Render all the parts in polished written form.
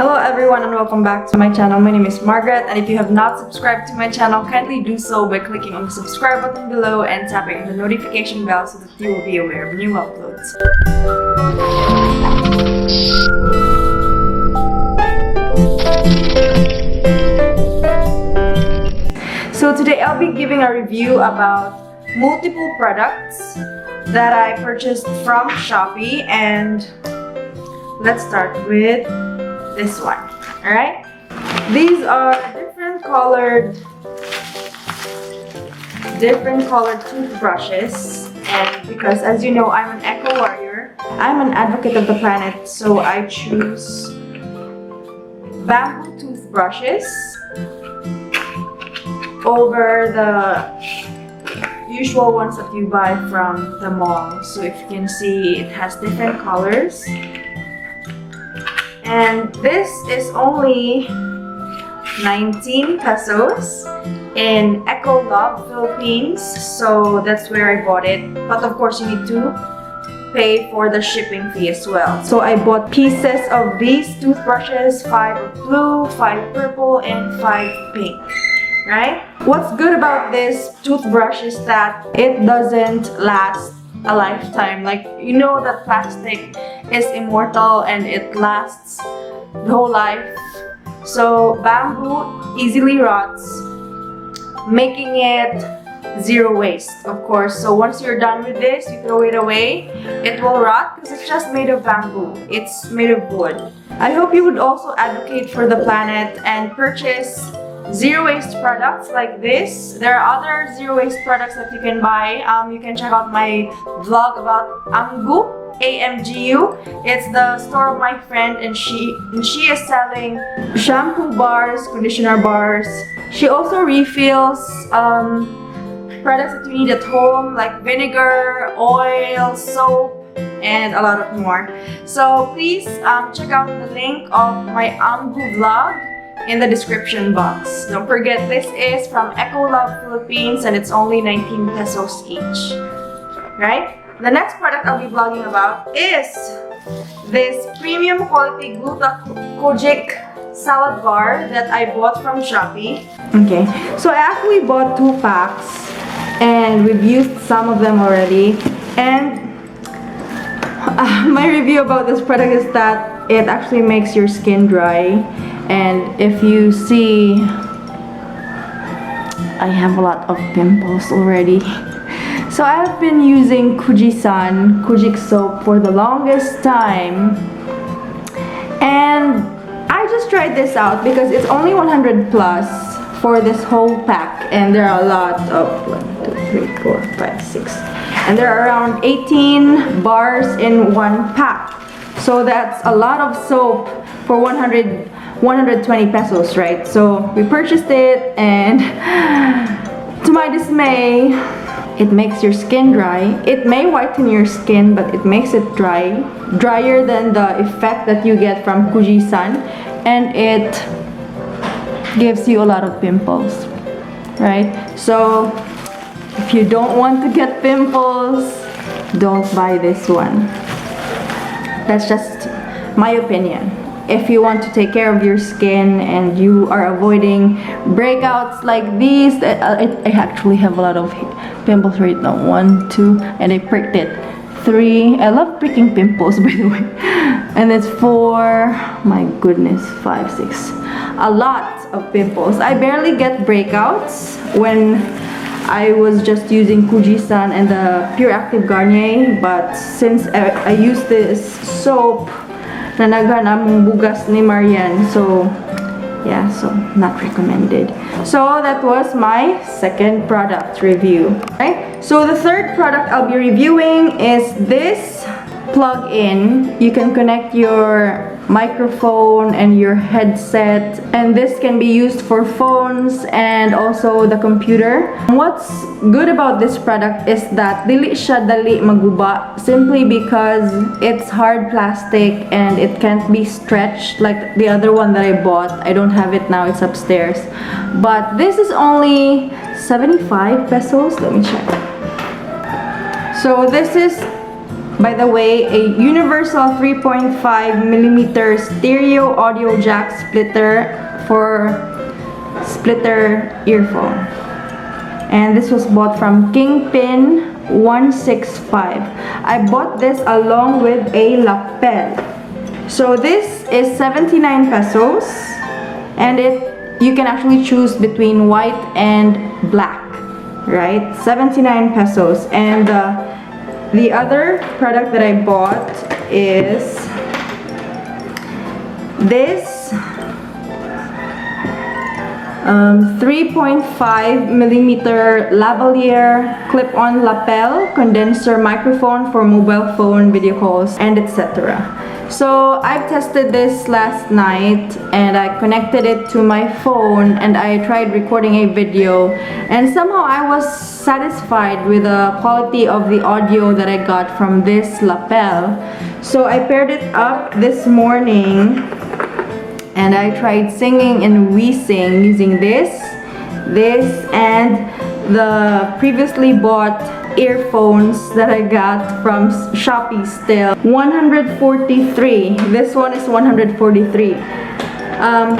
Hello everyone and welcome back to my channel. My name is Margaret, and if you have not subscribed to my channel, kindly do so by clicking on the subscribe button below and tapping on the notification bell so that you will be aware of new uploads. So today I'll be giving a review about multiple products that I purchased from Shopee, and let's start with this one. Alright, these are different colored toothbrushes, and because as you know I'm an eco warrior, I'm an advocate of the planet, so I choose bamboo toothbrushes over the usual ones that you buy from the mall. So if you can see, it has different colors. And this is only 19 pesos in Eco Love, Philippines. So that's where I bought it. But of course, you need to pay for the shipping fee as well. So I bought pieces of these toothbrushes, 5 blue, 5 purple, and 5 pink. Right? What's good about this toothbrush is that it doesn't last a lifetime. Like, you know that plastic is immortal and it lasts the whole life. So bamboo easily rots, making it zero waste, of course. So once you're done with this, you throw it away. It will rot because it's just made of bamboo. It's made of wood. I hope you would also advocate for the planet and purchase zero waste products like this. There are other zero waste products that you can buy. You can check out my vlog about Amgu, AMGU. It's the store of my friend, and she is selling shampoo bars, conditioner bars. She also refills products that you need at home, like vinegar, oil, soap, and a lot more. So please check out the link of my Amgu vlog in the description box. Don't forget, this is from Eco Love, Philippines, and it's only 19 pesos each. Right? The next product I'll be vlogging about is this premium quality GlutaKojic Salad Bar that I bought from Shopee. Okay, so I actually bought 2 packs and we've used some of them already. And my review about this product is that it actually makes your skin dry. And if you see, I have a lot of pimples already. So I've been using Kojic soap for the longest time. And I just tried this out because it's only 100 plus for this whole pack. And there are a lot of 1, 2, 3, 4, 5, 6. And there are around 18 bars in one pack. So that's a lot of soap for 120 pesos, right? So we purchased it, and to my dismay, it makes your skin dry. It may whiten your skin, but it makes it drier than the effect that you get from Kojic, and it gives you a lot of pimples, right? So if you don't want to get pimples, don't buy this one. That's just my opinion. If you want to take care of your skin and you are avoiding breakouts like these, I actually have a lot of pimples right now. 1, 2, and I pricked it. 3. I love pricking pimples, by the way. And it's 4. My goodness, 5, 6. A lot of pimples. I barely get breakouts when I was just using Kojic and the Pure Active Garnier, but since I use this soap, nanagan among bugas ni Marian, so yeah, so not recommended. So that was my second product review. Right? So the third product I'll be reviewing is this plug-in. You can connect your microphone and your headset, and this can be used for phones and also the computer. What's good about this product is that dili siya dali maguba, simply because it's hard plastic and it can't be stretched like the other one that I bought. I don't have it now, it's upstairs. But this is only 75 pesos. Let me check. So this is by the way, a universal 3.5 millimeter stereo audio jack splitter for splitter earphone. And this was bought from Kingpin 165. I bought this along with a lapel. So this is 79 pesos, and you can actually choose between white and black, right? 79 pesos. And the other product that I bought is this 3.5 millimeter lavalier clip-on lapel condenser microphone for mobile phone video calls and etc. So I've tested this last night and I connected it to my phone and I tried recording a video, and somehow I was satisfied with the quality of the audio that I got from this lapel. So I paired it up this morning and I tried singing and wheezing using this and the previously bought earphones that I got from Shopee still. 143. This one is 143.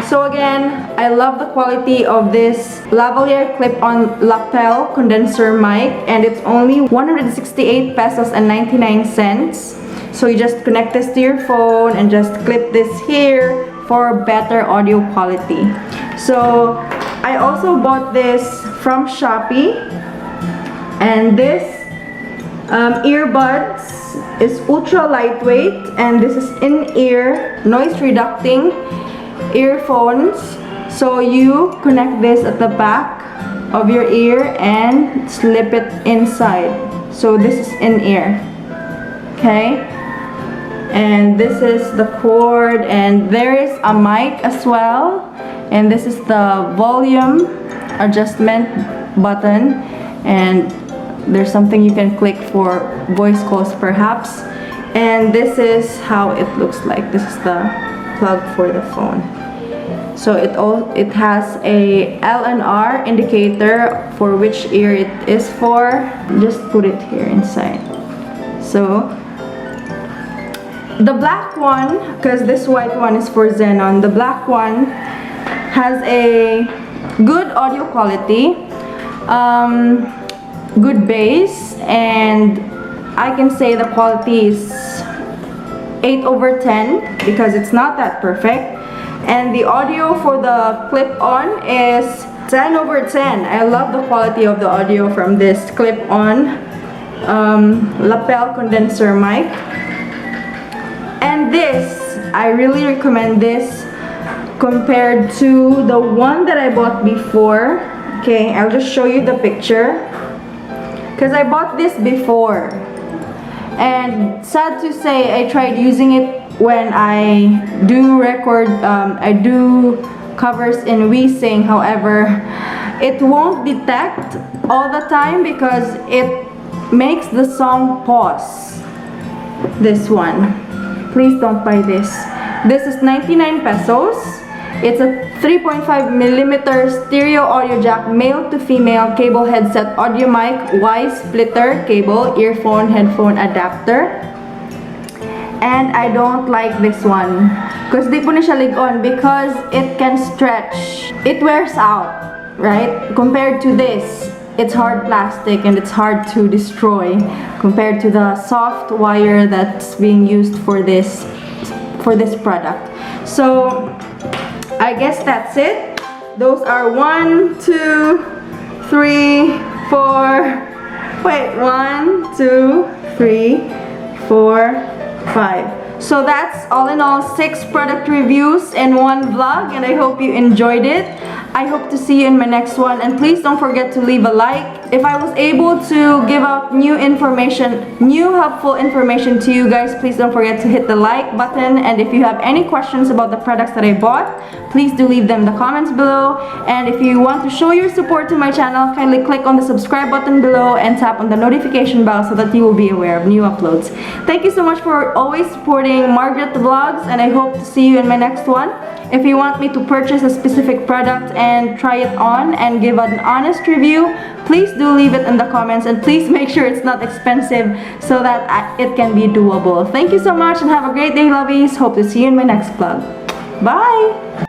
So again, I love the quality of this lavalier clip-on lapel condenser mic, and it's only 168 pesos and 99 cents. So you just connect this to your phone and just clip this here for better audio quality. So I also bought this from Shopee, and this earbuds is ultra lightweight, and this is in-ear noise reducing earphones. So you connect this at the back of your ear and slip it inside. So this is in-ear, okay? And this is the cord, and there is a mic as well, and this is the volume adjustment button, and there's something you can click for voice calls perhaps. And this is how it looks like. This is the plug for the phone. So it has a L and R indicator for which ear it is for. Just put it here inside. So the black one, because this white one is for Xenon, the black one has a good audio quality, good bass, and I can say the quality is 8/10 because it's not that perfect. And the audio for the clip-on is 10/10. I love the quality of the audio from this clip-on lapel condenser mic. And this, I really recommend this compared to the one that I bought before. Okay, I'll just show you the picture, because I bought this before, and sad to say I tried using it when I do record, I do covers in wheezing. However, it won't detect all the time because it makes the song pause. This one, please don't buy this. This is 99 pesos. It's a 3.5 millimeter stereo audio jack, male to female cable headset audio mic, Y splitter cable, earphone, headphone adapter. And I don't like this one because di po na siya lig-on because it can stretch. It wears out, right? Compared to this, it's hard plastic and it's hard to destroy compared to the soft wire that's being used for this product. So I guess that's it. Those are 1, 2, 3, 4. Wait, 1, 2, 3, 4, 5. So that's all in all 6 product reviews in one vlog, and I hope you enjoyed it. I hope to see you in my next one, and please don't forget to leave a like. If I was able to give out new helpful information to you guys, please don't forget to hit the like button. And if you have any questions about the products that I bought, please do leave them in the comments below. And if you want to show your support to my channel, kindly click on the subscribe button below and tap on the notification bell so that you will be aware of new uploads. Thank you so much for always supporting Margrette Vlogs, and I hope to see you in my next one. If you want me to purchase a specific product and try it on and give an honest review, please do leave it in the comments, and please make sure it's not expensive so that it can be doable. Thank you so much and have a great day, lovies. Hope to see you in my next vlog. Bye!